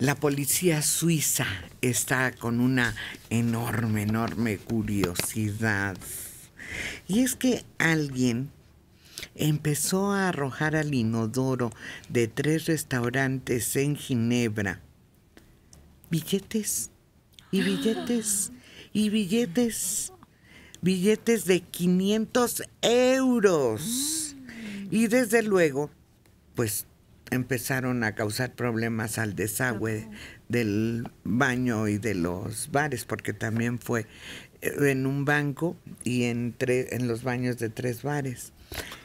La policía suiza está con una enorme curiosidad. Y es que alguien empezó a arrojar al inodoro de 3 restaurantes en Ginebra billetes y billetes y billetes, billetes de 500 euros. Y desde luego, pues empezaron a causar problemas al desagüe del baño y de los bares, porque también fue en un banco y en los baños de 3 bares.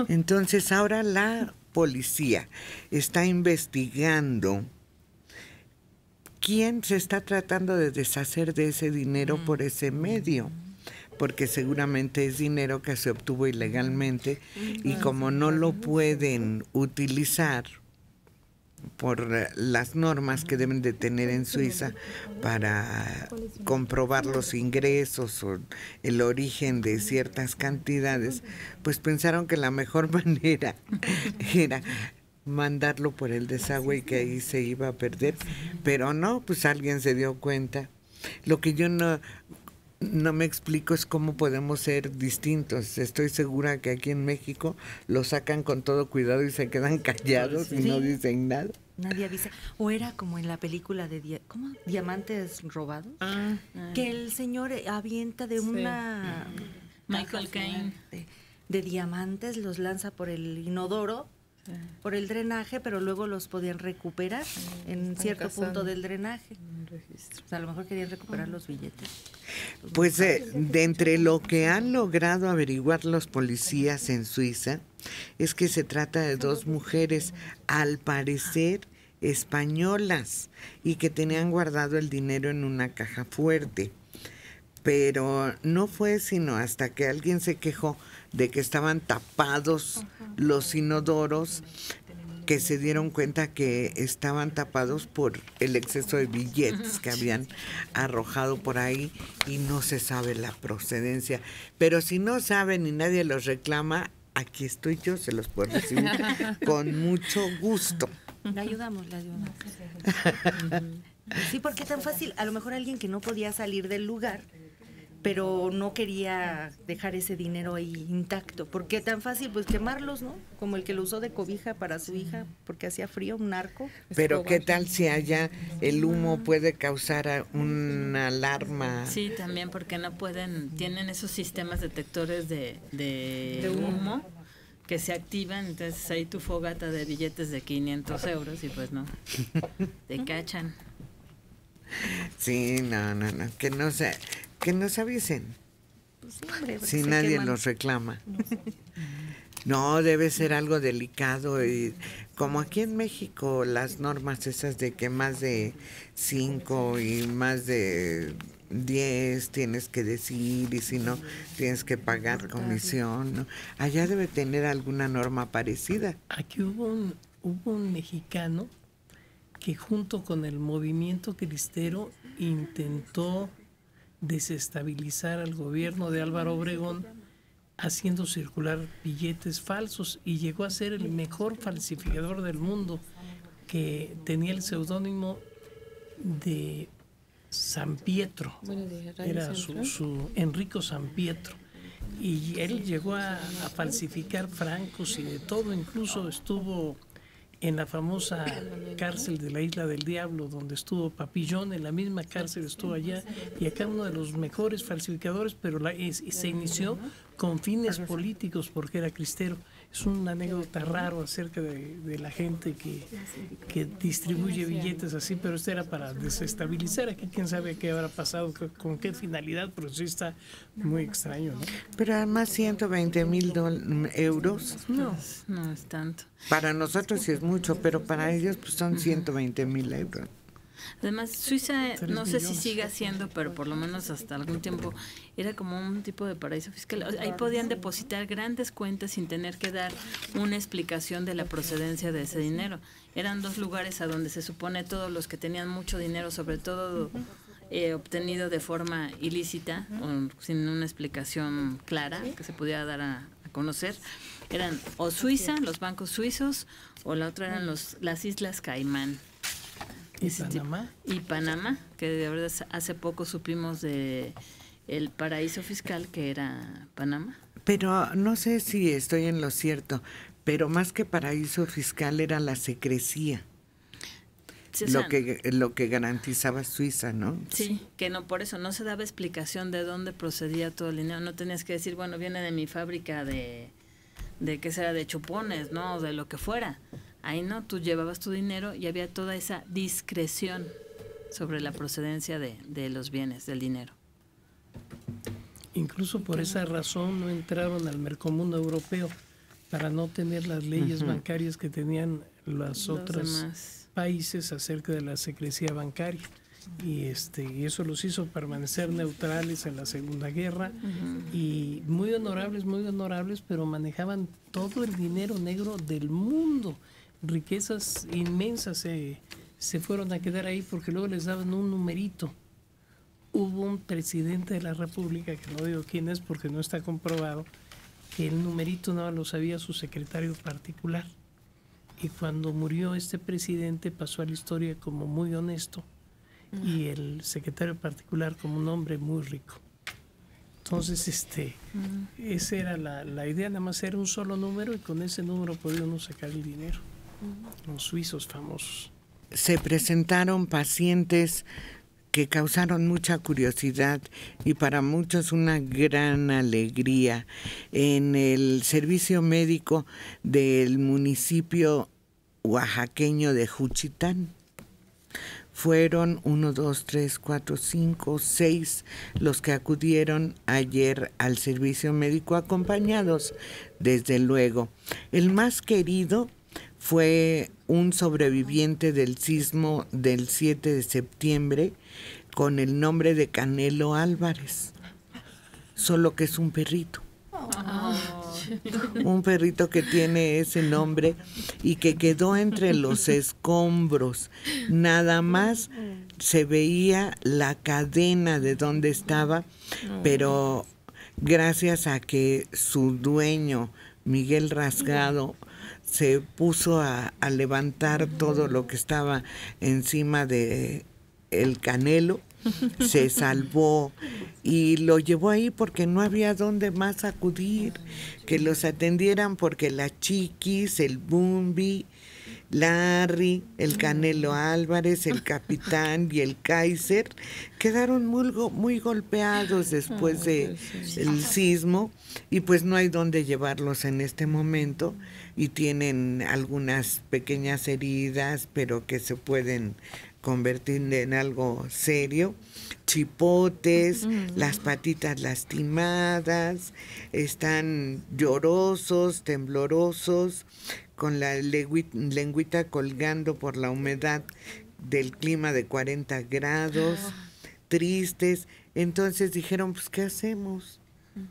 Entonces ahora la policía está investigando quién se está tratando de deshacer de ese dinero por ese medio, porque seguramente es dinero que se obtuvo ilegalmente y como no lo pueden utilizar por las normas que deben de tener en Suiza para comprobar los ingresos o el origen de ciertas cantidades, pues pensaron que la mejor manera era mandarlo por el desagüe y que ahí se iba a perder, pero no, pues alguien se dio cuenta. Lo que yo no me explico es cómo podemos ser distintos. Estoy segura que aquí en México lo sacan con todo cuidado y se quedan callados y no dicen nada. Nadie avisa. O era como en la película de ¿cómo? Diamantes robados. Que el señor avienta de una Michael Caine de diamantes, los lanza por el inodoro, por el drenaje, pero luego los podían recuperar en cierto punto del drenaje. O sea, a lo mejor querían recuperar los billetes. Pues de entre lo que han logrado averiguar los policías en Suiza es que se trata de 2 mujeres, al parecer españolas, y que tenían guardado el dinero en una caja fuerte. Pero no fue sino hasta que alguien se quejó de que estaban tapados los inodoros, que se dieron cuenta que estaban tapados por el exceso de billetes que habían arrojado por ahí y no se sabe la procedencia. Pero si no saben y nadie los reclama, aquí estoy yo, se los puedo recibir con mucho gusto. Le ayudamos. Sí, porque tan fácil, a lo mejor alguien que no podía salir del lugar, pero no quería dejar ese dinero ahí intacto. ¿Por qué tan fácil? Pues quemarlos, ¿no? Como el que lo usó de cobija para su hija porque hacía frío, un narco. Pero ¿qué tal si allá el humo puede causar una alarma? Sí, también porque no pueden, tienen esos sistemas detectores de humo que se activan, entonces ahí tu fogata de billetes de 500 euros y pues no, te cachan. Sí, no, que no se avisen. Pues sí, hombre, si nadie queman. Los reclama. No, debe ser algo delicado. Y como aquí en México, las normas esas de que más de 5 y más de 10 tienes que decir, y si no, tienes que pagar comisión, ¿no? Allá debe tener alguna norma parecida. Aquí hubo un mexicano que junto con el movimiento cristero intentó desestabilizar al gobierno de Álvaro Obregón haciendo circular billetes falsos y llegó a ser el mejor falsificador del mundo, que tenía el seudónimo de San Pietro, era su Enrico San Pietro, y él llegó a falsificar francos y de todo, incluso estuvo en la famosa cárcel de la Isla del Diablo, donde estuvo Papillón, en la misma cárcel estuvo allá, y acá uno de los mejores falsificadores, pero se inició con fines políticos porque era cristero. Es una anécdota raro acerca de la gente que distribuye billetes así, pero este era para desestabilizar. Aquí quién sabe qué habrá pasado, con qué finalidad, pero sí está muy extraño, ¿no? Pero además 120,000 euros. No es tanto. Para nosotros sí es mucho, pero para ellos pues son 120,000 euros. Además, Suiza, no sé si sigue haciendo, pero por lo menos hasta algún tiempo era como un tipo de paraíso fiscal. Ahí podían depositar grandes cuentas sin tener que dar una explicación de la procedencia de ese dinero. Eran 2 lugares a donde se supone todos los que tenían mucho dinero, sobre todo obtenido de forma ilícita o sin una explicación clara que se pudiera dar a conocer, eran o Suiza, los bancos suizos, o la otra eran las Islas Caimán. Y Panamá, que de verdad hace poco supimos de el paraíso fiscal que era Panamá. Pero no sé si estoy en lo cierto, pero más que paraíso fiscal era la secrecía. Sí, lo que garantizaba Suiza, ¿no? Sí, que no, por eso no se daba explicación de dónde procedía todo el dinero. No tenías que decir, bueno, viene de mi fábrica de qué será, de chupones, ¿no? O de lo que fuera. Ahí no, tú llevabas tu dinero y había toda esa discreción sobre la procedencia de los bienes, del dinero. Incluso por esa razón no entraron al mercomundo europeo, para no tener las leyes bancarias que tenían los otros países acerca de la secrecía bancaria. Y eso los hizo permanecer neutrales en la Segunda Guerra y muy honorables, pero manejaban todo el dinero negro del mundo. Riquezas inmensas se fueron a quedar ahí porque luego les daban un numerito. Hubo un presidente de la República, que no digo quién es porque no está comprobado, que el numerito no lo sabía su secretario particular. Y cuando murió este presidente pasó a la historia como muy honesto y el secretario particular como un hombre muy rico. Entonces, esa era la idea, nada más era un solo número y con ese número podía uno sacar el dinero. Los suizos famosos. Se presentaron pacientes que causaron mucha curiosidad y para muchos una gran alegría en el servicio médico del municipio oaxaqueño de Juchitán. Fueron 1, 2, 3, 4, 5, 6 los que acudieron ayer al servicio médico, acompañados, desde luego. El más querido fue un sobreviviente del sismo del 7 de septiembre con el nombre de Canelo Álvarez, solo que es un perrito. Un perrito que tiene ese nombre y que quedó entre los escombros. Nada más se veía la cadena de donde estaba, pero gracias a que su dueño, Miguel Rasgado, se puso a levantar todo lo que estaba encima de el Canelo, se salvó y lo llevó ahí porque no había dónde más acudir, que los atendieran, porque la Chiquis, el Bumbi, Larry, el Canelo Álvarez, el Capitán y el Kaiser quedaron muy golpeados después del sismo y pues no hay dónde llevarlos en este momento y tienen algunas pequeñas heridas, pero que se pueden convertir en algo serio, chipotes, las patitas lastimadas, están llorosos, temblorosos, con la lengüita colgando por la humedad del clima de 40 grados, tristes. Entonces dijeron, pues, ¿qué hacemos?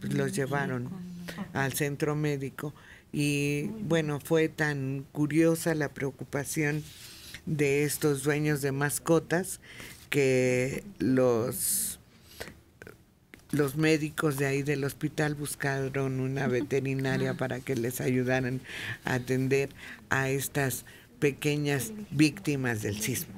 Pues los llevaron al centro médico y bueno, fue tan curiosa la preocupación de estos dueños de mascotas que los médicos de ahí del hospital buscaron una veterinaria para que les ayudaran a atender a estas pequeñas víctimas del sismo.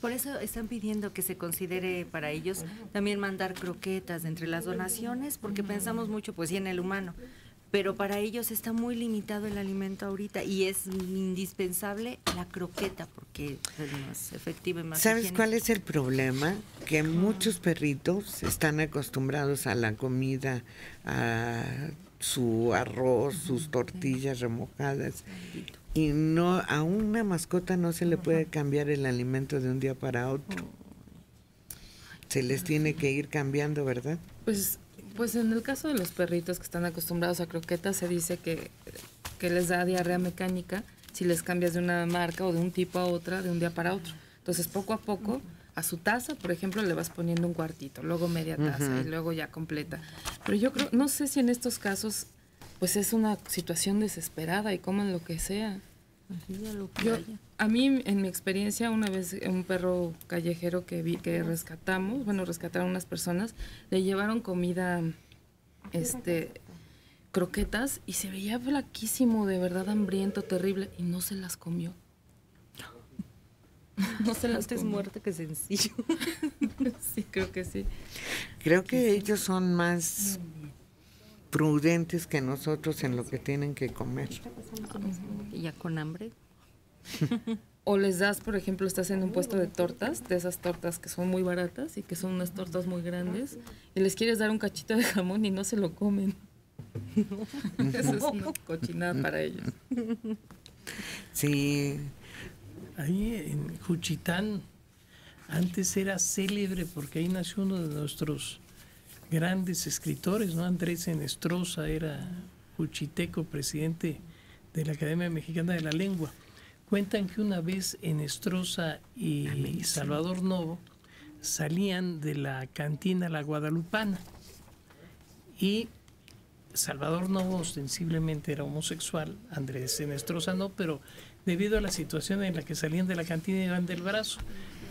Por eso están pidiendo que se considere para ellos también mandar croquetas entre las donaciones, porque pensamos mucho pues sí en el humano, pero para ellos está muy limitado el alimento ahorita y es indispensable la croqueta porque es más efectiva y más ¿Sabes higiénica? cuál es el problema? Que muchos perritos están acostumbrados a la comida, a su arroz, sus tortillas remojadas y no, a una mascota no se le puede cambiar el alimento de un día para otro. Se les tiene que ir cambiando, ¿verdad? Pues en el caso de los perritos que están acostumbrados a croquetas se dice que les da diarrea mecánica si les cambias de una marca o de un tipo a otra de un día para otro. Entonces poco a poco a su taza, por ejemplo, le vas poniendo un cuartito, luego media taza y luego ya completa. Pero yo creo, no sé si en estos casos pues es una situación desesperada y coman lo que sea. A mí, en mi experiencia, una vez un perro callejero que vi que rescataron unas personas, le llevaron comida, croquetas, y se veía flaquísimo, de verdad hambriento, terrible, y no se las comió. No se las Antes comen. muerte que sencillo. Sí, creo que sí. Creo que ellos son más prudentes que nosotros en lo que tienen que comer. Y ya con hambre. O les das, por ejemplo, estás en un puesto de tortas, de esas tortas que son muy baratas y que son unas tortas muy grandes, y les quieres dar un cachito de jamón y no se lo comen. Eso es una cochinada para ellos. Sí, Ahí en Juchitán antes era célebre porque ahí nació uno de nuestros grandes escritores, ¿no? Andrés Enestrosa era juchiteco, presidente de la Academia Mexicana de la Lengua. Cuentan que una vez Enestrosa y Salvador Novo salían de la cantina La Guadalupana y Salvador Novo ostensiblemente era homosexual, Andrés Enestrosa no, pero debido a la situación en la que salían de la cantina iban del brazo,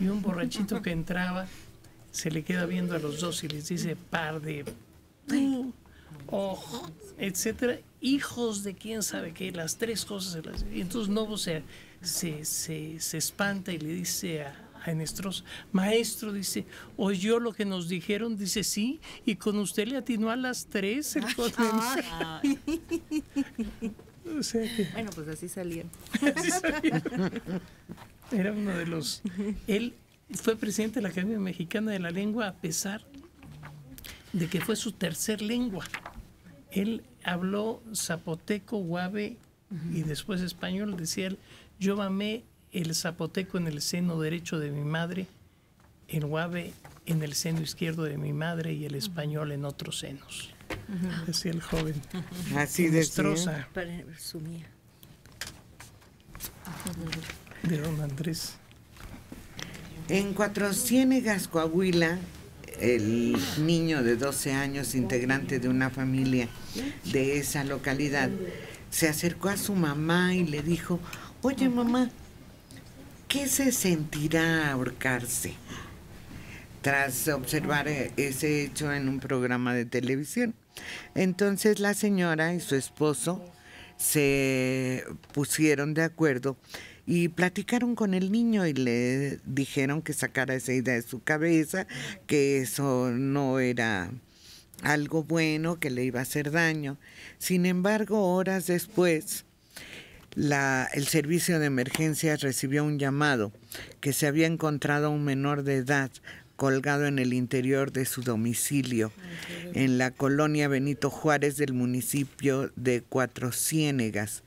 y un borrachito que entraba se le queda viendo a los dos y les dice par de etcétera, hijos de quién sabe qué, las tres cosas. Y entonces Novo se espanta y le dice a Enestrosa, maestro, dice, ¿oyó lo que nos dijeron? Dice, sí, y con usted le atinó a las tres el comensal. O sea que Bueno, pues así salían. así sabía. Era uno de los... Él fue presidente de la Academia Mexicana de la Lengua a pesar de que fue su tercer lengua. Él habló zapoteco, guave y después español. Decía él, yo mamé el zapoteco en el seno derecho de mi madre, el guave en el seno izquierdo de mi madre y el español en otros senos. Decía el joven. así Enestrosa, Para resumir. de don Andrés. En Cuatro Ciénegas, Coahuila, el niño de 12 años, integrante de una familia de esa localidad, se acercó a su mamá y le dijo, oye mamá, ¿qué se sentirá ahorcarse? Tras observar ese hecho en un programa de televisión. Entonces la señora y su esposo se pusieron de acuerdo y platicaron con el niño y le dijeron que sacara esa idea de su cabeza, que eso no era algo bueno, que le iba a hacer daño. Sin embargo, horas después, el servicio de emergencias recibió un llamado que se había encontrado a un menor de edad colgado en el interior de su domicilio, en la colonia Benito Juárez del municipio de Cuatro Ciénegas.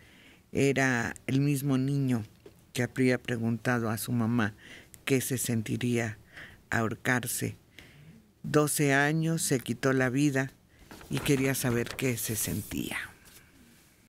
Era el mismo niño que habría preguntado a su mamá qué se sentiría ahorcarse. 12 años, se quitó la vida y quería saber qué se sentía.